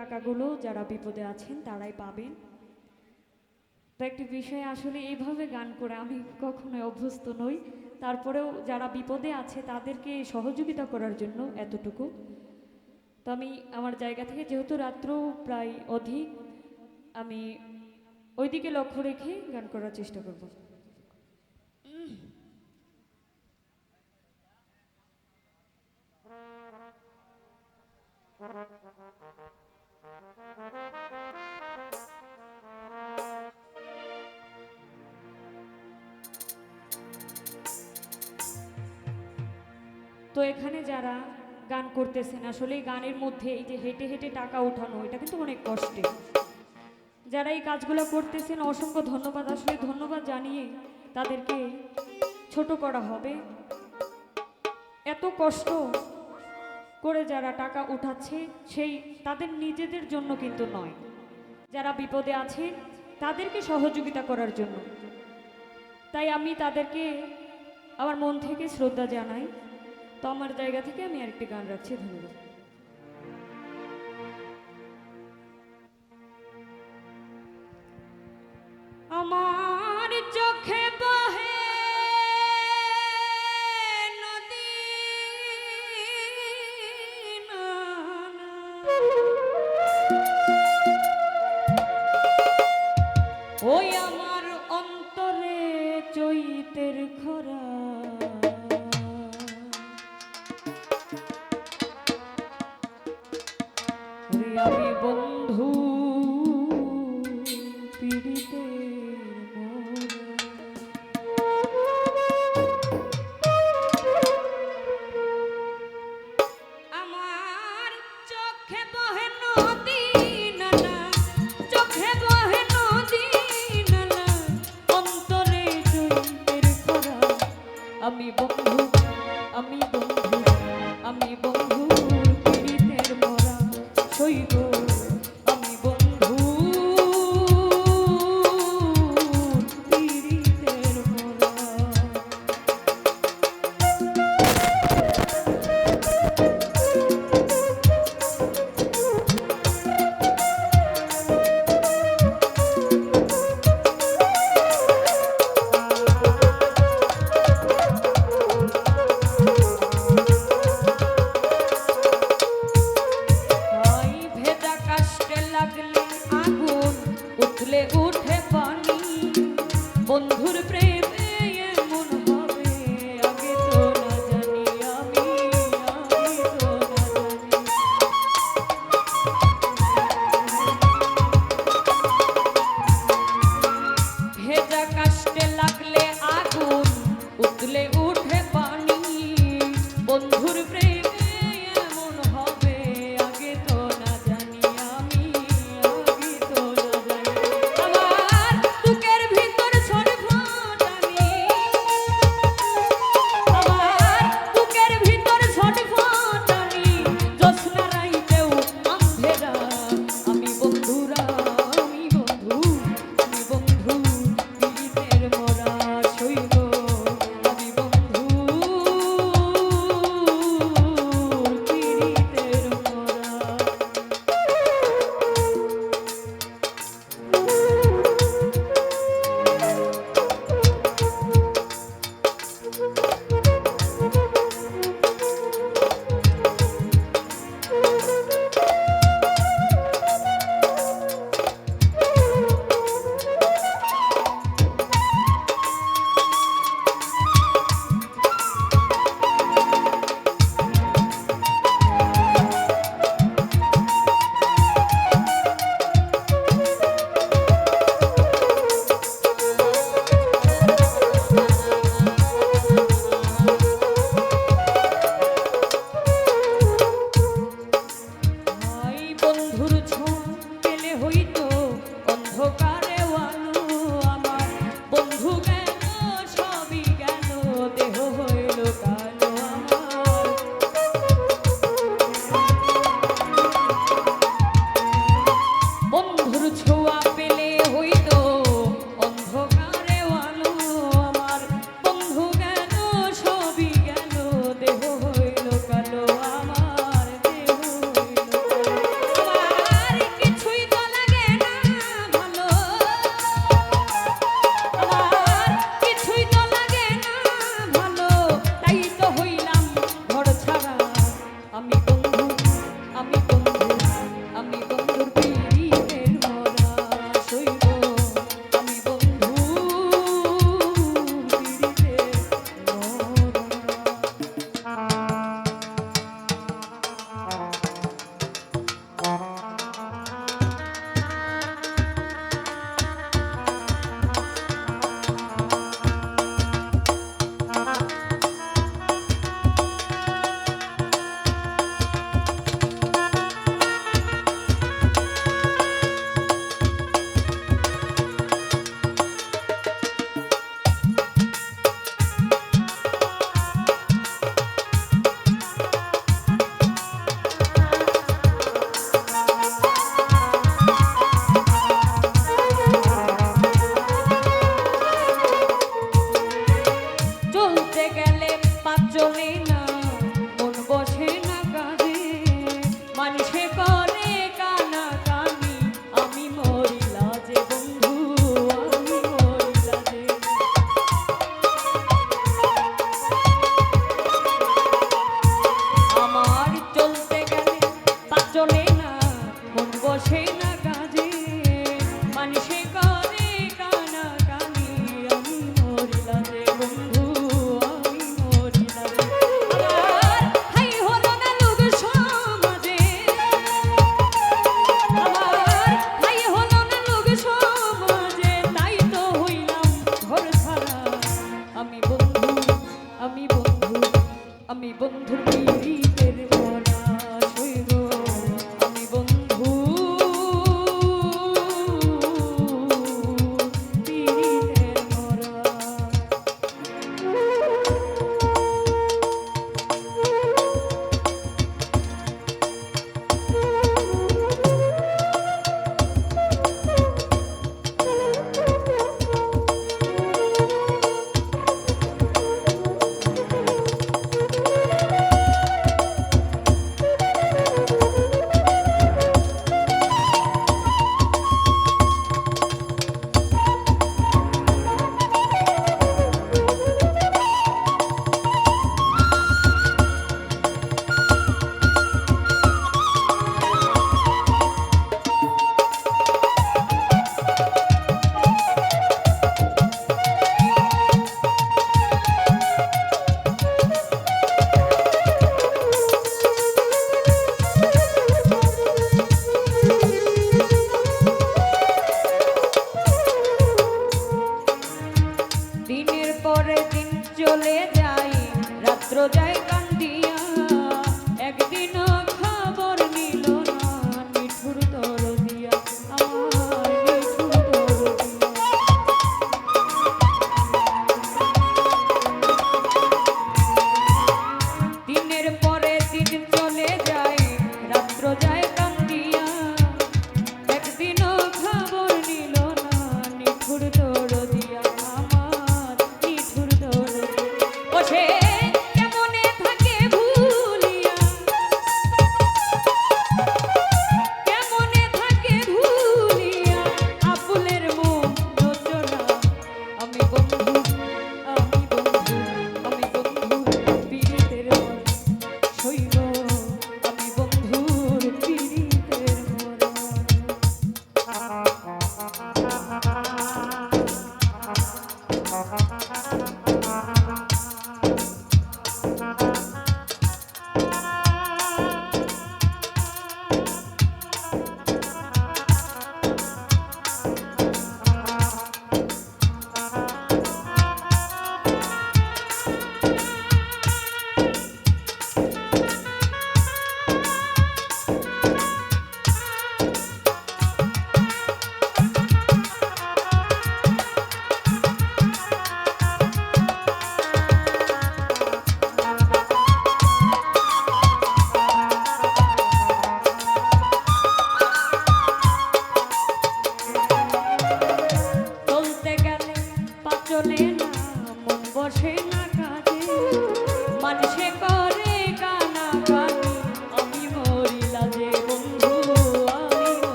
টাকাগুলো যারা বিপদে আছেন তারাই পাবেন। তো একটি বিষয় আসলে এইভাবে গান করে আমি কখনোই অভ্যস্ত নই, তারপরেও যারা বিপদে আছে তাদেরকে সহযোগিতা করার জন্য এতটুকু। তো আমি আমার জায়গা থেকে, যেহেতু রাত্র প্রায় অধিক, আমি ওইদিকে লক্ষ্য রেখে গান করার চেষ্টা করব। তো এখানে যারা গান করতেছেন, আসলে এই গানের মধ্যে এই যে হেঁটে হেঁটে টাকা ওঠানো, এটা কিন্তু অনেক কষ্টের। যারা এই কাজগুলো করতেছেন অসংখ্য ধন্যবাদ। আসলে ধন্যবাদ জানিয়ে তাদেরকে ছোট করা হবে। এত কষ্ট করে যারা টাকা উঠাচ্ছে, সেই তাদের নিজেদের জন্য কিন্তু নয়, যারা বিপদে আছে তাদেরকে সহযোগিতা করার জন্য। তাই আমি তাদেরকে আমার মন থেকে শ্রদ্ধা জানাই। তো আমার জায়গা থেকে আমি আরেকটি গান রাখছি। ধন্যবাদ। আমার চোখে বহে নদী, না, না। ওই আমার অন্তরে চৈতের খরা, আমি বন্ধু পীড়িতের আমার চোখে বহে নদী, নানা চোখে বহে নদী, নানা অন্তরে চৈতের খরা। আমি বন্ধু, আমি বন্ধু, আমি বন্ধু পীড়িতের মরা সইব। আমি বন্ধু পীড়িতের মরা। ভেজা সেই না